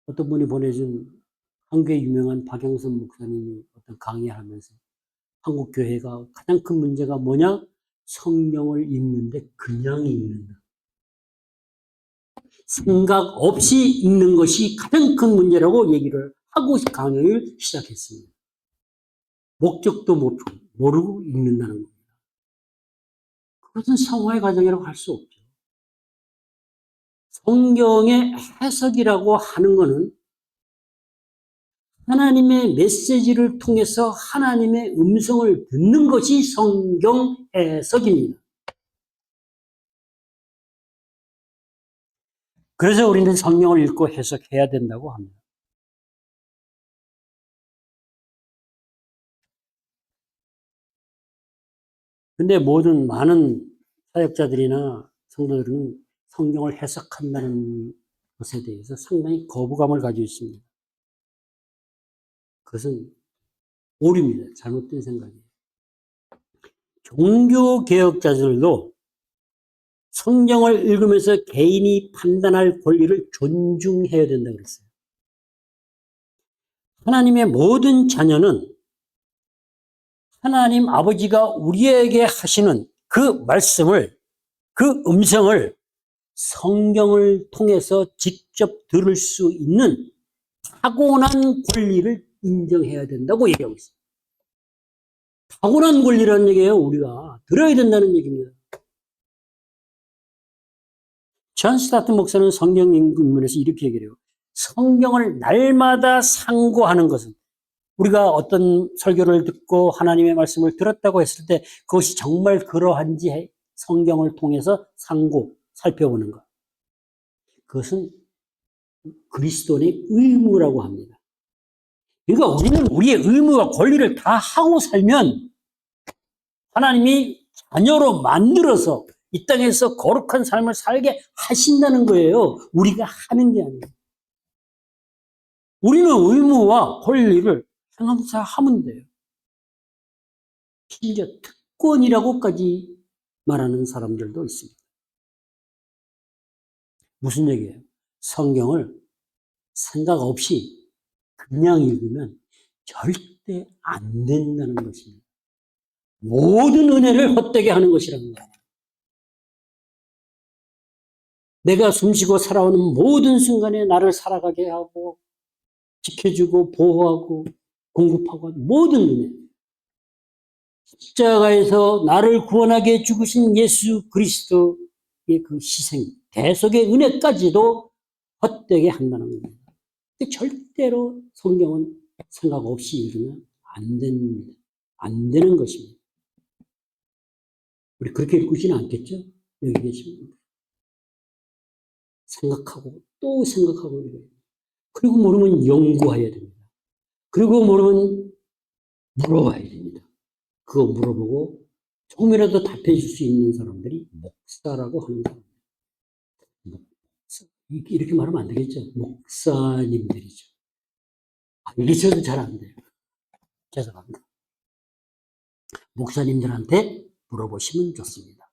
어떤 분이 보내준 한국의 유명한 박영선 목사님이 어떤 강의하면서 한국 교회가 가장 큰 문제가 뭐냐? 성경을 읽는데 그냥 읽는다. 생각 없이 읽는 것이 가장 큰 문제라고 얘기를 하고 강의를 시작했습니다. 목적도 모르고 읽는다는 겁니다. 그것은 성화의 과정이라고 할 수 없죠. 성경의 해석이라고 하는 것은 하나님의 메시지를 통해서 하나님의 음성을 듣는 것이 성경 해석입니다. 그래서 우리는 성경을 읽고 해석해야 된다고 합니다. 근데 많은 사역자들이나 성도들은 성경을 해석한다는 것에 대해서 상당히 거부감을 가지고 있습니다. 그것은 오류입니다. 잘못된 생각이에요. 종교개혁자들도 성경을 읽으면서 개인이 판단할 권리를 존중해야 된다고 그랬어요. 하나님의 모든 자녀는 하나님 아버지가 우리에게 하시는 그 말씀을, 그 음성을 성경을 통해서 직접 들을 수 있는 타고난 권리를 인정해야 된다고 얘기하고 있어요. 타고난 권리라는 얘기예요. 우리가 들어야 된다는 얘기입니다. 존 스타트 목사는 성경 인문에서 이렇게 얘기해요. 성경을 날마다 상고하는 것은, 우리가 어떤 설교를 듣고 하나님의 말씀을 들었다고 했을 때 그것이 정말 그러한지 성경을 통해서 살펴보는 것. 그것은 그리스도인의 의무라고 합니다. 그러니까 우리는 우리의 의무와 권리를 다 하고 살면 하나님이 자녀로 만들어서 이 땅에서 거룩한 삶을 살게 하신다는 거예요. 우리가 하는 게 아니에요. 우리는 의무와 권리를 항상 하면 돼요. 심지어 특권이라고까지 말하는 사람들도 있습니다. 무슨 얘기예요? 성경을 생각 없이 그냥 읽으면 절대 안 된다는 것입니다. 모든 은혜를 헛되게 하는 것이라는 거예요. 내가 숨쉬고 살아오는 모든 순간에 나를 살아가게 하고 지켜주고 보호하고 공급하고 모든 은혜. 십자가에서 나를 구원하게 죽으신 예수 그리스도의 그 희생, 대속의 은혜까지도 헛되게 한다는 겁니다. 절대로 성경은 생각 없이 읽으면 안 됩니다. 안 되는 것입니다. 우리 그렇게 읽지는 않겠죠? 여기 계신 분들. 생각하고 또 생각하고 읽어요. 그리고 모르면 연구해야 됩니다. 그리고 모르면 물어봐야 됩니다. 그거 물어보고 조금이라도 답해 줄 수 있는 사람들이 목사라고 하는 사람입니다. 이렇게 말하면 안 되겠죠? 목사님들이죠. 이게 저도 잘 안 돼요. 죄송합니다. 목사님들한테 물어보시면 좋습니다.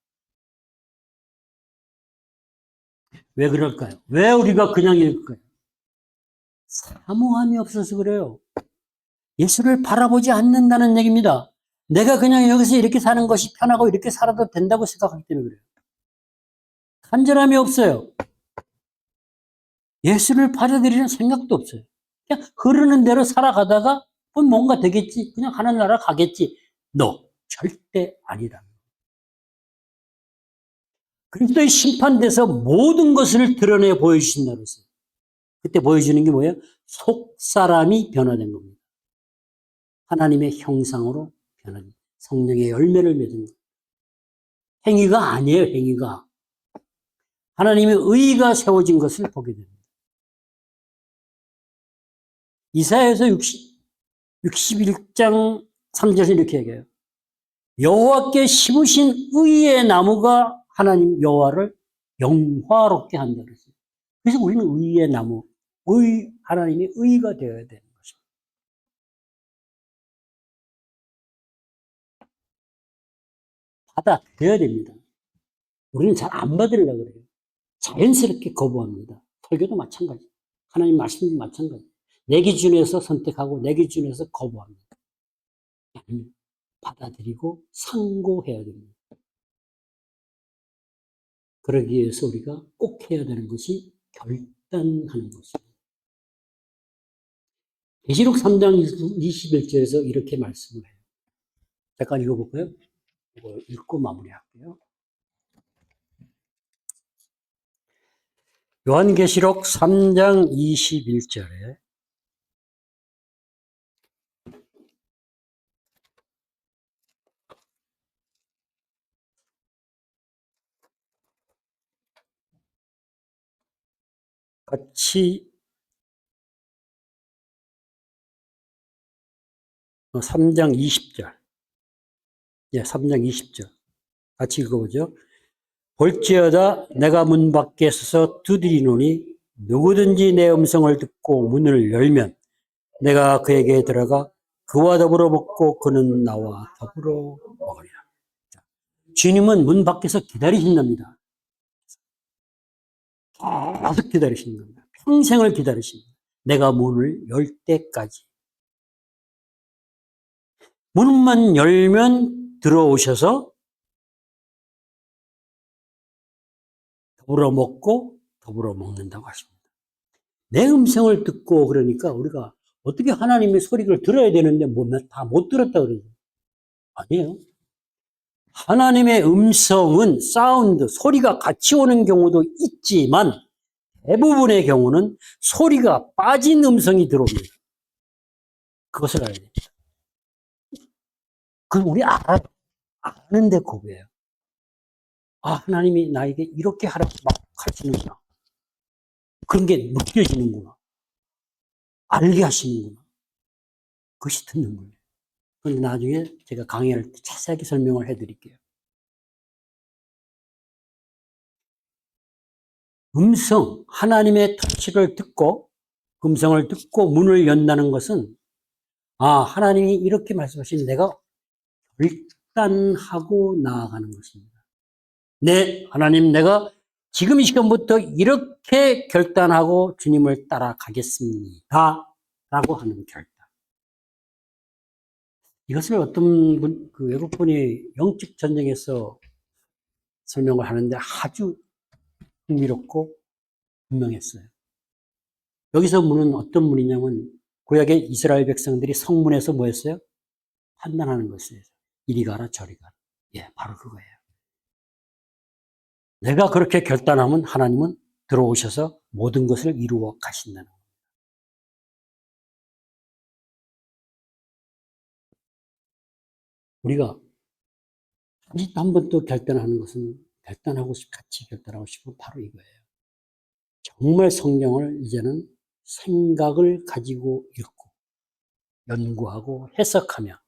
왜 그럴까요? 왜 우리가 그냥 읽을까요? 사모함이 없어서 그래요. 예수를 바라보지 않는다는 얘기입니다. 내가 그냥 여기서 이렇게 사는 것이 편하고 이렇게 살아도 된다고 생각하기 때문에 그래요. 간절함이 없어요. 예수를 받아들이는 생각도 없어요. 그냥 흐르는 대로 살아가다가 뭔가 되겠지. 그냥 하나님 나라 가겠지. 절대 아니다. 그리스도의 심판돼서 모든 것을 드러내 보여주신다고 했어요. 그때 보여주는 게 뭐예요? 속사람이 변화된 겁니다. 하나님의 형상으로 변화된 성령의 열매를 맺은 것. 행위가 아니에요. 행위가. 하나님의 의가 세워진 것을 보게 됩니다. 이사야서 61장 3절에서 이렇게 얘기해요. 여호와께 심으신 의의 나무가 하나님 여호와를 영화롭게 한다 그랬어요. 그래서 우리는 의의 나무, 하나님의 의가 되어야 되는 것입니다. 받아들여야 됩니다. 우리는 잘 안 받으려고 그래요. 자연스럽게 거부합니다. 설교도 마찬가지. 하나님 말씀도 마찬가지. 내 기준에서 선택하고 내 기준에서 거부합니다. 받아들이고 상고해야 됩니다. 그러기 위해서 우리가 꼭 해야 되는 것이 결단하는 것입니다. 계시록 3장 21절에서 이렇게 말씀을 해요. 잠깐 읽어볼까요? 이거 읽고 마무리할게요. 요한계시록 3장 21절에 같이 3장 20절. 예, 3장 20절. 같이 읽어보죠. 볼지어다 내가 문 밖에 서서 두드리노니 누구든지 내 음성을 듣고 문을 열면 내가 그에게 들어가 그와 더불어 먹고 그는 나와 더불어 먹으리라. 주님은 문 밖에서 기다리신답니다. 계속 기다리시는 겁니다. 평생을 기다리십니다. 내가 문을 열 때까지. 문만 열면 들어오셔서 더불어 먹고 더불어 먹는다고 하십니다. 내 음성을 듣고 그러니까 우리가 어떻게 하나님의 소리를 들어야 되는데 다 못 들었다 그러죠. 아니에요. 하나님의 음성은 사운드, 소리가 같이 오는 경우도 있지만 대부분의 경우는 소리가 빠진 음성이 들어옵니다. 그것을 알아야 됩니다. 그럼 우리 아는데 고백해요. 하나님이 나에게 이렇게 하라고 막 가르치는구나. 그런 게 느껴지는구나. 알게 하시는구나. 그것이 듣는 거예요. 그런데 나중에 제가 강의할 때 자세하게 설명을 해드릴게요. 하나님의 터치를 듣고, 음성을 듣고 문을 연다는 것은, 하나님이 이렇게 말씀하신 내가 결단하고 나아가는 것입니다. 네, 하나님, 내가 지금 이 시간부터 이렇게 결단하고 주님을 따라가겠습니다. 라고 하는 결단. 이것을 어떤 외국분이 영적 전쟁에서 설명을 하는데 아주 흥미롭고 분명했어요. 여기서 문은 어떤 문이냐면, 구약의 이스라엘 백성들이 성문에서 뭐 했어요? 판단하는 것이에요. 이리 가라, 저리 가라. 예, 바로 그거예요. 내가 그렇게 결단하면 하나님은 들어오셔서 모든 것을 이루어 가신다는 거예요. 우리가 한 번 또 결단하는 것은 같이 결단하고 싶으면 바로 이거예요. 정말 성경을 이제는 생각을 가지고 읽고 연구하고 해석하며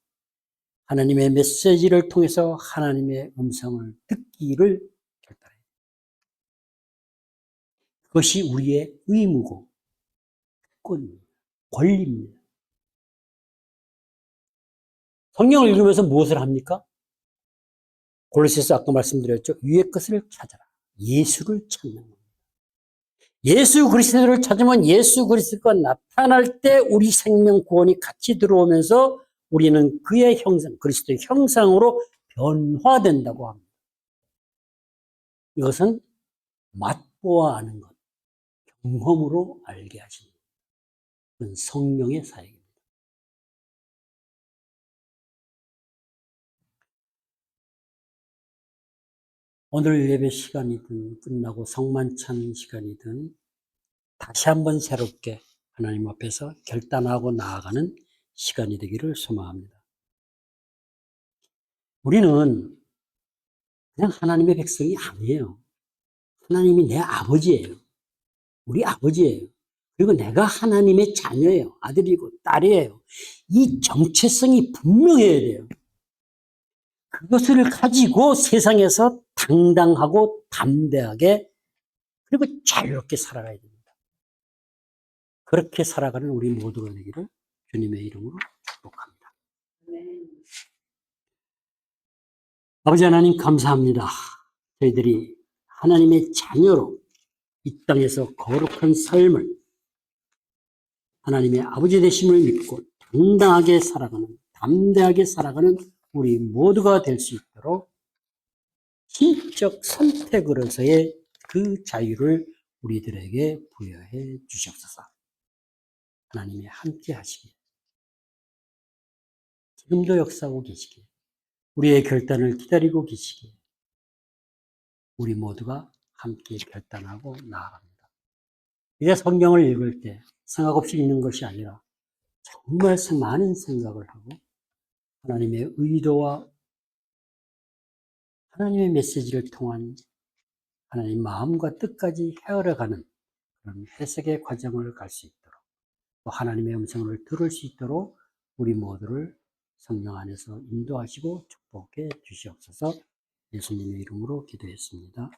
하나님의 메시지를 통해서 하나님의 음성을 듣기를 결단해요. 그것이 우리의 의무고 권리입니다. 성경을 읽으면서 무엇을 합니까? 골로새서 아까 말씀드렸죠. 위의 것을 찾아라. 예수를 찾는 겁니다. 예수 그리스도를 찾으면 예수 그리스도가 나타날 때 우리 생명 구원이 같이 들어오면서 우리는 그의 형상, 그리스도의 형상으로 변화된다고 합니다. 이것은 맛보아 아는 것, 경험으로 알게 하시는 그건 성령의 사역입니다. 오늘 예배 시간이든 끝나고 성만찬 시간이든 다시 한번 새롭게 하나님 앞에서 결단하고 나아가는 시간이 되기를 소망합니다. 우리는 그냥 하나님의 백성이 아니에요. 하나님이 내 아버지예요. 우리 아버지예요. 그리고 내가 하나님의 자녀예요. 아들이고 딸이에요. 이 정체성이 분명해야 돼요. 그것을 가지고 세상에서 당당하고 담대하게 그리고 자유롭게 살아가야 됩니다. 그렇게 살아가는 우리 모두가 되기를 주님의 이름으로 축복합니다. 아버지 하나님 감사합니다. 저희들이 하나님의 자녀로 이 땅에서 거룩한 삶을 하나님의 아버지 되심을 믿고 당당하게 살아가는, 담대하게 살아가는 우리 모두가 될 수 있도록 신적 선택으로서의 그 자유를 우리들에게 부여해 주시옵소서. 하나님이 함께 하시길, 지금도 역사하고 계시길, 우리의 결단을 기다리고 계시길, 우리 모두가 함께 결단하고 나아갑니다. 이제 성경을 읽을 때 생각 없이 읽는 것이 아니라 정말 많은 생각을 하고 하나님의 의도와 하나님의 메시지를 통한 하나님 마음과 뜻까지 헤아려가는 그런 해석의 과정을 갈 수 있도록 또 하나님의 음성을 들을 수 있도록 우리 모두를 성령 안에서 인도하시고 축복해 주시옵소서. 예수님의 이름으로 기도했습니다.